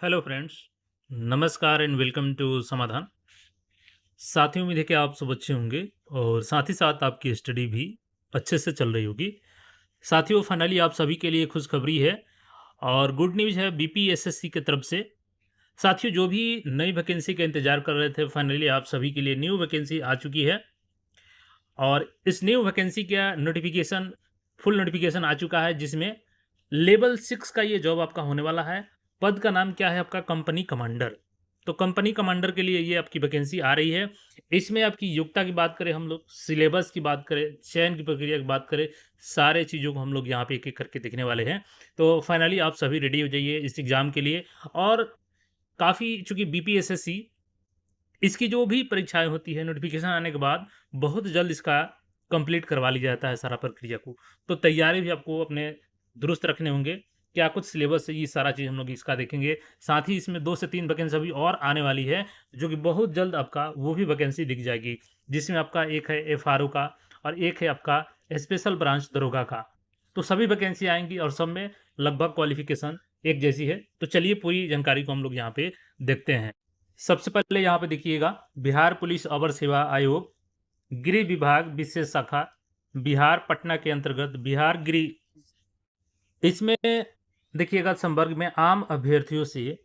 Hello friends, नमस्कार and welcome to समाधान। साथियों, उम्मीद है कि आप सब अच्छे होंगे और साथ ही साथ आपकी स्टडी भी अच्छे से चल रही होगी। साथियों, फाइनली आप सभी के लिए खुशखबरी है और गुड न्यूज़ है बीपीएसएससी की तरफ से। साथियों, जो भी नई वैकेंसी का इंतजार कर रहे थे, फाइनली आप सभी के लिए न्यू वैकेंसी आ चुकी है और इस न्यू वैकेंसी का नोटिफिकेशन फुल नोटिफिकेशन आ चुका है, जिसमें लेवल 6 का ये जॉब आपका होने वाला है। पद का नाम क्या है आपका? Company commander. तो कंपनी कमांडर के लिए ये आपकी वैकेंसी आ रही है। इसमें आपकी योग्यता की बात करें हम लोग, सिलेबस की बात करें, चयन की प्रक्रिया की बात करें, सारे चीज़ों को हम लोग यहाँ पे एक-एक करके देखने वाले हैं। तो फाइनली आप सभी रेडी हो जाइए इस एग्ज़ाम के लिए। और काफ़ी चूँकि बीपीएसएससी इसकी जो भी परीक्षाएँ होती है, नोटिफ़िकेशन आने के बाद बहुत जल्द इसका कंप्लीट करवा लिया जाता है सारा प्रक्रिया को। तो तैयारी भी आपको अपने दुरुस्त रखने होंगे। क्या कुछ सिलेबस है, ये सारा चीज़ हम लोग इसका देखेंगे। साथ ही इसमें 2 से 3 वैकेंसी अभी और आने वाली है, जो कि बहुत जल्द आपका वो भी वैकेंसी दिख जाएगी। जिसमें आपका एक है एफआरओ का और एक है आपका स्पेशल ब्रांच दरोगा का। तो सभी वैकेंसी आएँगी और सब में लगभग क्वालिफ़िकेशन एक जैसी है। तो चलिए पूरी जानकारी को हम लोग यहाँ पे देखते हैं। सबसे पहले यहाँ पे देखिएगा, बिहार पुलिस अवर सेवा आयोग, गृह विभाग विशेष शाखा, बिहार पटना के अंतर्गत बिहार गृह। इसमें देखिएगा, संवर्ग में आम अभ्यर्थियों से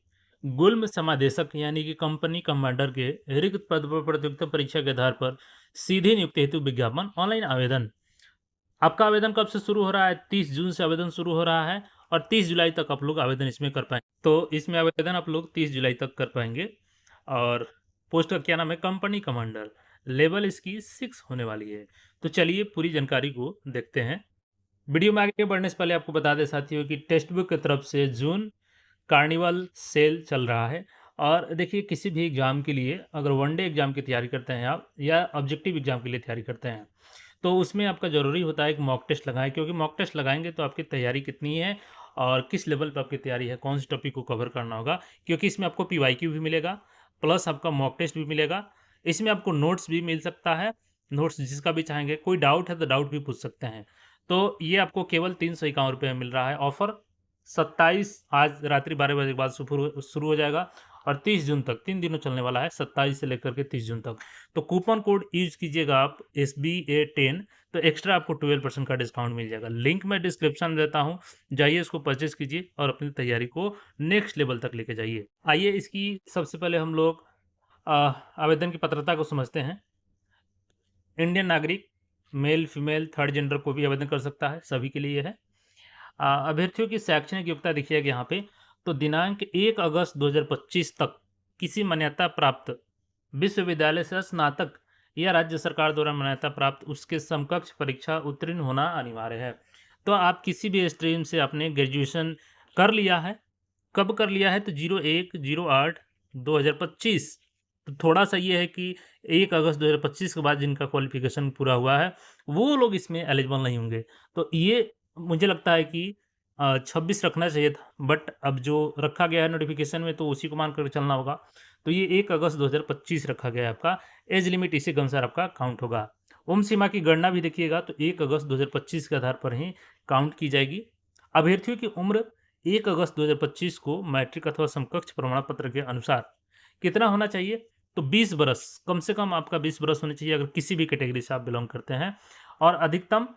गुल्म समादेशक यानी कि कंपनी कमांडर के रिक्त पद पर प्रतियोगिता परीक्षा के आधार पर सीधी नियुक्ति हेतु विज्ञापन ऑनलाइन आवेदन। आपका आवेदन कब से शुरू हो रहा है? 30 जून से आवेदन शुरू हो रहा है और 30 जुलाई तक आप लोग आवेदन इसमें कर पाएंगे। तो इसमें आवेदन आप लोग 30 जुलाई तक कर पाएंगे। और पोस्ट का क्या नाम है? Company commander. लेवल इसकी 6 होने वाली है। तो चलिए पूरी जानकारी को देखते हैं। वीडियो में आगे बढ़ने से पहले आपको बता दें साथियों कि टेक्स्ट बुक की तरफ से जून कार्निवल सेल चल रहा है। और देखिए, किसी भी एग्ज़ाम के लिए अगर वनडे एग्ज़ाम की तैयारी करते हैं आप या ऑब्जेक्टिव एग्ज़ाम के लिए तैयारी करते हैं, तो उसमें आपका ज़रूरी होता है कि मॉक टेस्ट लगाएँ, क्योंकि मॉक टेस्ट लगाएँगे तो आपकी तैयारी कितनी है और किस लेवल पे आपकी तैयारी है, कौन से टॉपिक को कवर करना होगा। क्योंकि इसमें आपको पीवाईक्यू भी मिलेगा, प्लस आपका मॉक टेस्ट भी मिलेगा। इसमें आपको नोट्स भी मिल सकता है, नोट्स जिसका भी चाहेंगे। कोई डाउट है तो डाउट भी पूछ सकते हैं। तो ये आपको केवल ₹351 में मिल रहा है ऑफ़र। 27 आज रात्रि 12 बजे के बाद शुरू हो जाएगा और 30 जून तक 3 दिनों चलने वाला है, 27 से लेकर के 30 जून तक। तो कूपन कोड यूज़ कीजिएगा आप SBA10, तो एक्स्ट्रा आपको 12% का डिस्काउंट मिल जाएगा। लिंक मैं डिस्क्रिप्शन में देता हूँ, जाइए इसको परचेज़ कीजिए और अपनी तैयारी को नेक्स्ट लेवल तक लेके जाइए। आइए इसकी सबसे पहले हम लोग अ, आवेदन की पात्रता को समझते हैं। इंडियन नागरिक, मेल, फीमेल, थर्ड जेंडर कोई भी आवेदन कर सकता है, सभी के लिए ये है। अभ्यर्थियों की शैक्षणिक योग्यता देखिएगा यहाँ पे, तो दिनांक 1 अगस्त 2025 तक किसी मान्यता प्राप्त विश्वविद्यालय से स्नातक या राज्य सरकार द्वारा मान्यता प्राप्त उसके समकक्ष परीक्षा उत्तीर्ण होना अनिवार्य है। तो आप किसी भी स्ट्रीम से आपने ग्रेजुएशन कर लिया है। कब कर लिया है? तो 01/08/2025। तो थोड़ा-सा ये है कि 1 अगस्त 2025 के बाद जिनका क्वालिफ़िकेशन पूरा हुआ है, वो लोग इसमें एलिजिबल नहीं होंगे। तो ये मुझे लगता है कि 26 रखना चाहिए था, बट अब जो रखा गया है नोटिफ़िकेशन में, तो उसी को मान कर चलना होगा। तो ये 1 अगस्त 2025 रखा गया है आपका। एज लिमिट इसी के अनुसार आपका काउंट होगा। उम्र सीमा की गणना भी देखिएगा, तो 1 अगस्त 2025 के आधार पर ही काउंट की जाएगी। अभ्यर्थियों की उम्र 1 अगस्त 2025 को मैट्रिक अथवा समकक्ष प्रमाण पत्र के अनुसार कितना होना चाहिए? तो 20 बरस, कम से कम आपका 20 बरस होने चाहिए अगर किसी भी कैटेगरी से आप बिलॉन्ग करते हैं। और अधिकतम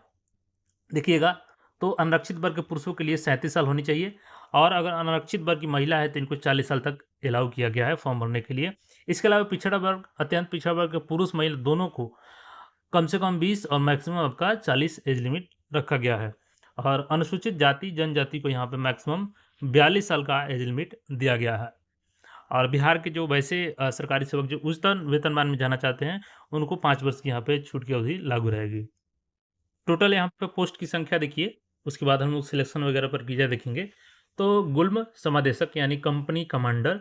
देखिएगा, तो अनारक्षित वर्ग के पुरुषों के लिए 37 साल होनी चाहिए और अगर अनारक्षित वर्ग की महिला है तो इनको 40 साल तक अलाउ किया गया है फॉर्म भरने के लिए। इसके अलावा पिछड़ा वर्ग, अत्यंत पिछड़ा वर्ग के पुरुष महिला दोनों को कम से कम 20 और मैक्सिमम आपका 40 एज लिमिट रखा गया है। और अनुसूचित जाति जनजाति को यहाँ पे मैक्सिमम 42 साल का एज लिमिट दिया गया है। और बिहार के जो वैसे सरकारी सेवक जो उच्चतम वेतनमान में जाना चाहते हैं, उनको 5 वर्ष की यहाँ पे छूट की अवधि लागू रहेगी। टोटल यहाँ पे पोस्ट की संख्या देखिए, उसके बाद हम लोग सिलेक्शन वगैरह प्रक्रिया देखेंगे। तो गुल्म समादेशक यानी कंपनी कमांडर,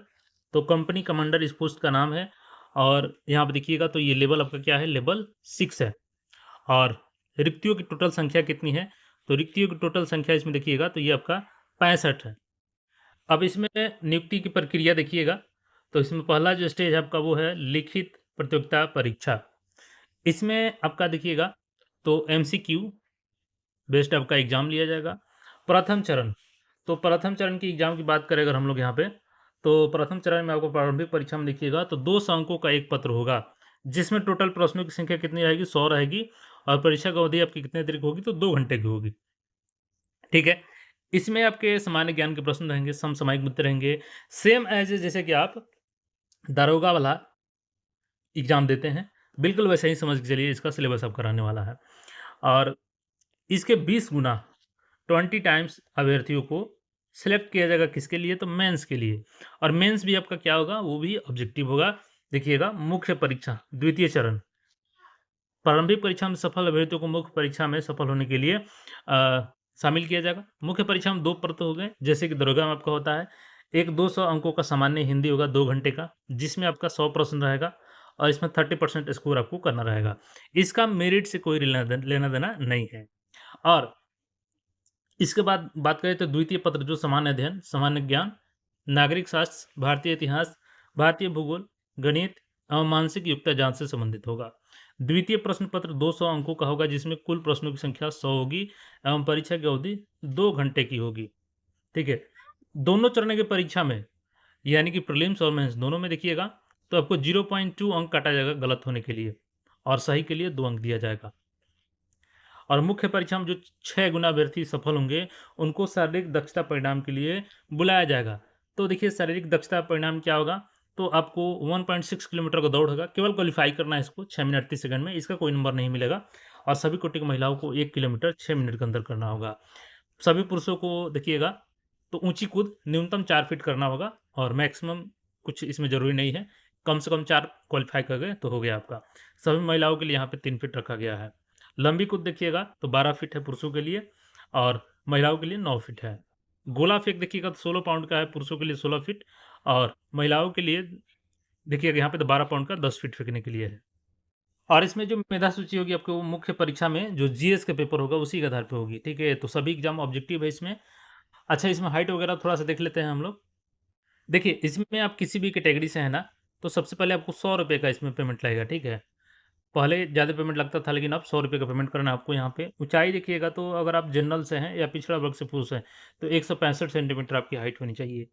तो कंपनी कमांडर इस पोस्ट का नाम है। और यहाँ पे देखिएगा, तो ये लेवल आपका क्या है? लेवल 6 है। और रिक्तियों की टोटल संख्या कितनी है? तो रिक्तियों की टोटल संख्या इसमें देखिएगा, तो ये आपका 65 है। अब इसमें नियुक्ति की प्रक्रिया देखिएगा, तो इसमें पहला जो स्टेज है आपका वो है लिखित प्रतियोगिता परीक्षा। इसमें आपका देखिएगा, तो एमसीक्यू बेस्ड आपका एग्ज़ाम लिया जाएगा। प्रथम चरण, तो प्रथम चरण की एग्ज़ाम की बात करें अगर हम लोग यहाँ पे, तो प्रथम चरण में आपको प्रारंभिक परीक्षा में देखिएगा तो 200 अंकों का एक पत्र होगा, जिसमें टोटल प्रश्नों की संख्या कितनी रहेगी? 100 रहेगी और परीक्षा की अवधि आपकी कितने देर की होगी? तो 2 घंटे की होगी। ठीक है? इसमें आपके सामान्य ज्ञान के प्रश्न रहेंगे, समसामयिक मुद्दे रहेंगे, सेम एज़ जैसे कि आप दारोगा वाला एग्ज़ाम देते हैं, बिल्कुल वैसे ही समझ के चलिए इसका सिलेबस अब कराने वाला है। और इसके 20 गुना 20 टाइम्स अभ्यर्थियों को सिलेक्ट किया जाएगा किसके लिए? तो मेंस के लिए और मेंस भी आपका क्या होगा? वो भी ऑब्जेक्टिव होगा। देखिएगा मुख्य परीक्षा, द्वितीय चरण, प्रारंभिक परीक्षा में सफल अभ्यर्थियों को मुख्य परीक्षा में सफल होने के लिए शामिल किया जाएगा। मुख्य परीक्षा में 2 प्रश्न हो गए, जैसे कि दरोगा में आपका होता है, एक 200 अंकों का सामान्य हिंदी होगा 2 घंटे का, जिसमें आपका 100 प्रश्न रहेगा और इसमें 30% स्कोर आपको करना रहेगा। इसका मेरिट से कोई लेना-देना नहीं है। और इसके बाद बात करें तो द्वितीय पत्र जो सामान्य अध्ययन, सामान्य ज्ञान, नागरिक शास्त्र, भारतीय इतिहास, भारतीय भूगोल, गणित एवं मानसिक योग्यता जाँच से संबंधित होगा। द्वितीय प्रश्न पत्र 200 अंकों का होगा जिसमें कुल प्रश्नों की संख्या 100 होगी एवं परीक्षा की अवधि 2 घंटे की होगी। ठीक है? दोनों चरण की परीक्षा में यानी कि प्रीलिम्स और मेंस दोनों में देखिएगा तो आपको 0.2 अंक काटा जाएगा गलत होने के लिए और सही के लिए 2 अंक दिया जाएगा। और मुख्य परीक्षा में जो 6 गुना अभ्यर्थी सफल होंगे, उनको शारीरिक दक्षता परिणाम के लिए बुलाया जाएगा। तो देखिए शारीरिक दक्षता परिणाम क्या होगा? तो आपको 1.6 किलोमीटर का दौड़ होगा, केवल क्वालीफाई करना है इसको 6 मिनट 30 सेकंड में, इसका कोई नंबर नहीं मिलेगा और सभी कोटि की महिलाओं को 1 किलोमीटर 6 मिनट के अंदर करना होगा। सभी पुरुषों को देखिएगा तो ऊँची कूद न्यूनतम 4 फीट करना होगा और मैक्सिमम कुछ इसमें ज़रूरी नहीं है, कम से कम 4 क्वालीफाई कर गए तो हो गया आपका। सभी महिलाओं के लिए यहाँ पे 3 फीट रखा गया है। लंबी कूद देखिएगा तो 12 फीट है पुरुषों के लिए और महिलाओं के लिए 9 फीट है। गोला फेंक देखिएगा तो 16 पाउंड का है, पुरुषों के लिए 16 फीट और महिलाओं के लिए देखिएगा यहाँ पे तो 12 पाउंड का 10 फीट फेंकने के लिए है। और इसमें जो मेधा सूची होगी आपको वो मुख्य परीक्षा में जो जीएस का पेपर होगा उसी के आधार पे होगी, ठीक है? तो सभी एग्ज़ाम ऑब्जेक्टिव है इसमें। अच्छा इसमें हाइट वगैरह थोड़ा-सा देख लेते हैं हम लोग। देखिए इसमें आप किसी भी कैटेगरी से हैं ना, तो सबसे पहले आपको ₹100 का इसमें पेमेंट लगेगा, ठीक है? पहले ज़्यादा पेमेंट लगता था लेकिन अब ₹100 का पेमेंट करना है आपको यहाँ पे। ऊँचाई देखिएगा तो अगर आप जनरल से हैं या पिछड़ा वर्ग से पुरुष हैं, तो 165 सेंटीमीटर आपकी हाइट होनी चाहिए।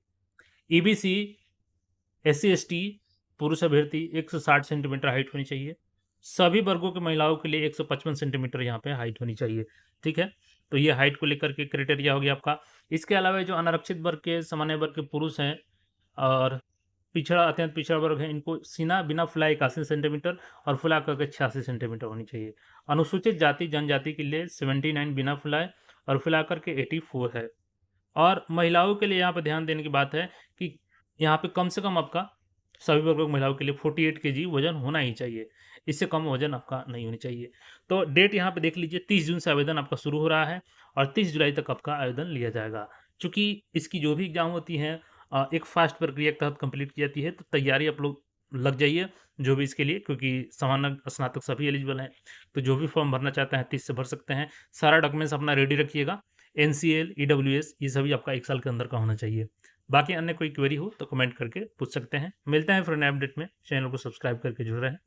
ईबीसी, एससी-एसटी पुरुष अभ्यर्थी 160 सेंटीमीटर हाइट होनी चाहिए। सभी वर्गों की महिलाओं के लिए 155 सेंटीमीटर यहाँ पे हाइट होनी चाहिए, ठीक है? तो ये हाइट को लेकर के क्राइटेरिया हो गया आपका। इसके अलावा जो अनारक्षित वर्ग के, सामान्य वर्ग के पुरुष हैं और पिछड़ा अत्यंत पिछड़ा वर्ग है, इनको सीना बिना फुलाए 81 सेंटीमीटर और फुला करके 86 सेंटीमीटर होनी चाहिए। अनुसूचित जाति जनजाति के लिए 79 बिना फुलाए और फुला करके 84 है। और महिलाओं के लिए यहाँ पे ध्यान देने की बात है कि यहाँ पे कम से कम आपका सभी वर्गों की महिलाओं के लिए 48 केजी वज़न होना ही चाहिए। इससे कम वज़न आपका नहीं होनी चाहिए। तो डेट यहाँ पे देख लीजिए 30 जून से आवेदन आपका शुरू हो रहा है और 30 जुलाई तक आपका आवेदन लिया जाएगा। चूँकि इसकी जो भी एग्ज़ाम होती हैं एक फ़ास्ट प्रक्रिया के तहत कंप्लीट की जाती है, तो तैयारी आप लोग लग जाइए, जो भी इसके लिए क्योंकि सामान्य स्नातक सभी एलिजिबल हैं। तो जो भी फॉर्म भरना चाहते हैं 30 से भर सकते हैं। सारा डॉक्यूमेंट्स अपना रेडी रखिएगा। एनसीएल, ईडब्ल्यूएस ये सभी आपका 1 साल के अंदर का होना चाहिए। बाकी अन्य कोई क्वेरी हो तो कमेंट करके पूछ सकते हैं। मिलते हैं फिर नए अपडेट में। चैनल को सब्सक्राइब करके जुड़े रहें।